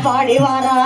பாடி வாரா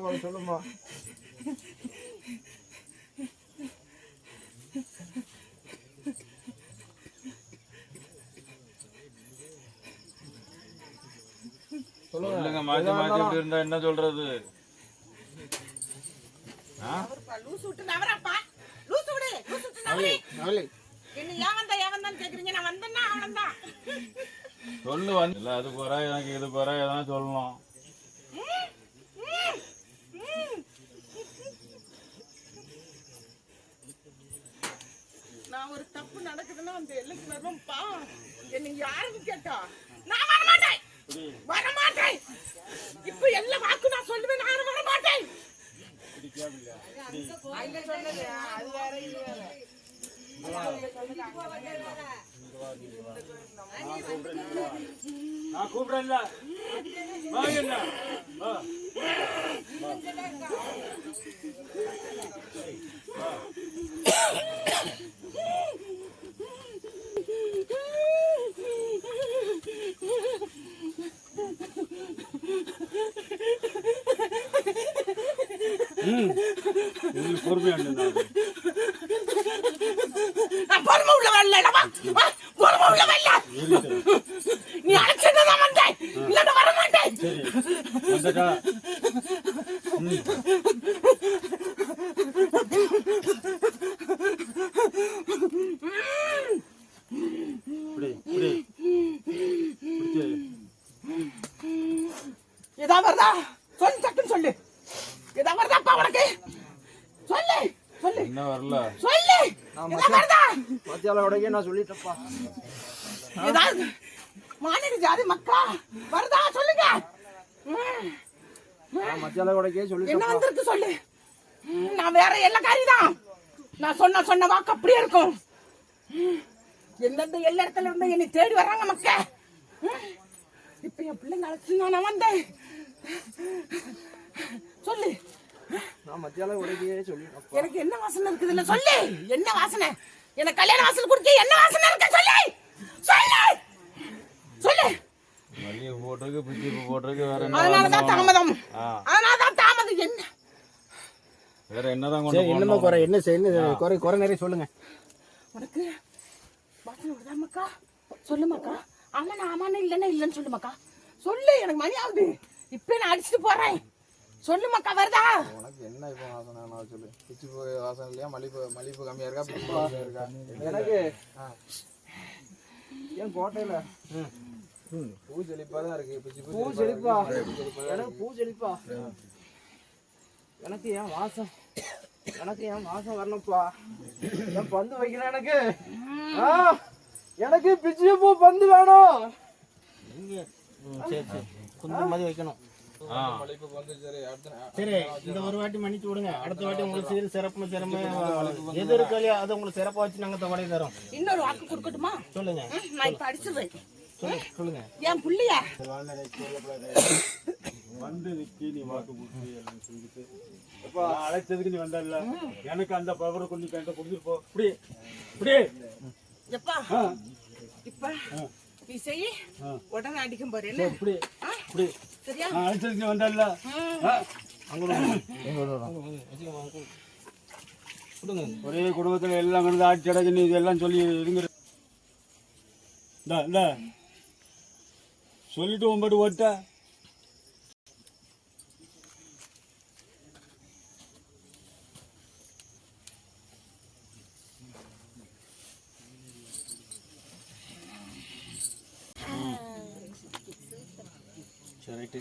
என்ன சொல்லுமா? சொல்லுங்க மாத்தி மாத்தி இப்படி இருந்தா என்ன சொல்றது? லூசு விட்டு நவரப்பா, லூசு விடு, லூசு விட்டு நவரே. என்ன ஏன் வந்தான் கேக்குறீங்க? நான் வந்தேன்னா அவன்தான். சொல்லு வந்து இல்ல அது போறா எனக்கு இது போறா எதனா சொல்லணும். நான் ஒரு தப்பு நடக்குதுன்னா அந்த எல்லைக்கு வருவோம்ப்பா. என்ன யாருன்னு கேட்டா நான் வரமாட்டேன், வரமாட்டேன். இப்ப எல்லா வாக்கு நான் சொல்லுவேன், நான் வரமாட்டேன். அங்க சொன்னது அது வேற இது வேற. நான் கூப்பிடுறேன்ல வாங்கண்ணா வா பொறுமையா பொறுமை உள்ள வரல, பொறுமை உள்ள வரல. நீ அழைச்சதான் வந்தேன், இல்லாட்ட வர மாட்டேன். வந்துட்டா எதா வருதா சொல்லு, சட்டுன்னு சொல்லு. எதா வருதாப்பா உனக்கு? சொல்லு சொல்லு. என்ன வரல சொல்லு. எதா வருதா? மத்தியால உடைக்க நான் சொல்லிட்டேன்ப்பா. ஏதாவது மாநில ஜாதி மக்கா வருதா சொல்லுங்க. மத்தியால உடைக்க என்ன சொல்லிட்டேன்ப்பா. வந்திருக்கு சொல்லு. நான் வேற எல்லா காரியம். நான் சொன்ன வாக்கு அப்படியே இருக்கும். எந்தெந்த எல்லா இடத்துல இருந்து என்னை தேடி வர்றாங்க மக்கா. இப்ப என் பிள்ளைங்க அழைச்சு நான் வந்தேன். சொல்லு. நான் மத்தியால உடைக்க சொல்லிட்டேன்ப்பா. எனக்கு என்ன வாசனை இருக்குது இல்ல சொல்லு. என்ன வாசனை? எனக்கு கல்யாண வாசல் குடிக்க என்ன வாசனை இருக்கு சொல்லு. சொல்லு சொல்லு. மல்லிகை போட்டிருக்கு பிச்சி போட்டிருக்கு வேற என்ன? அதனாலதான் தாமதம். அதனாலதான் தாமதம். என்ன வேற என்னதான் கொண்டு என்னமா குறை? என்ன செய்ய குறை நிறைய சொல்லுங்க. உனக்கு வாசனை வருதா மக்கா? சொல்லு மக்கா. ஆமாண்ணா ஆமாண்ணா இல்லைன்னா இல்லைன்னு சொல்லு மக்கா. சொல்லு. எனக்கு மணி ஆகுது. இப்ப நான் அடிச்சுட்டு போறேன். சொல்லு மக்கா வருதா? உனக்கு என்ன இப்போ வாசனை? நான் சொல்லு. பிச்சு வாசனை இல்லையா? மல்லிப்பூ கம்மியா இருக்கா? பிச்சு வாசனை இருக்கா? எனக்கு ஏன் கோட்டையில பூ செழிப்பா தான் இருக்கு. பூ செழிப்பா எனக்கு பூ செழிப்பா. எனக்கு ஏன் வாசம்? எனக்கு ஏன் வாசம் வரணும்ப்பா? ஏன் பந்து வைக்கிறேன் எனக்கு? எனக்கு பிச்சு பூ பந்து வேணும். சரி சரி கொஞ்சம் மாதிரி வைக்கணும். சரி இந்த ஒரு வாட்டி மன்னிச்சு விடுங்க. அடுத்த வாட்டி உங்களுக்கு சீர் சிறப்பு சிறமை எது இருக்கோ இல்லையா அதை உங்களுக்கு சிறப்பா வச்சு நாங்க தவணை தரோம். இன்னொரு வாக்கு கொடுக்கட்டுமா? சொல்லுங்க. நான் இப்ப அடிச்சிருவேன். சொல்லுங்க. என் புள்ளியா வந்து நிக்கி நீ வாக்கு கொடுத்து அழைச்சதுக்கு நீ வந்தல்ல எனக்கு அந்த பவர் கொஞ்சம் கேட்ட கொடுத்துட்டு போ. இப்படி இப்படி எப்பா இப்ப நீ செய்ய உடனே அடிக்கும் பாரு. என்ன இப்படி இப்படி சரியா? அழைச்சதுக்கு வந்தல்ல ஒரே குடும்பத்துல எல்லாம் வந்து ஆட்சி அடைஞ்சு நீ இதெல்லாம் சொல்லி இருங்க. இந்த சொல்லிட்டு உன்பட்டு ஓட்ட சரி.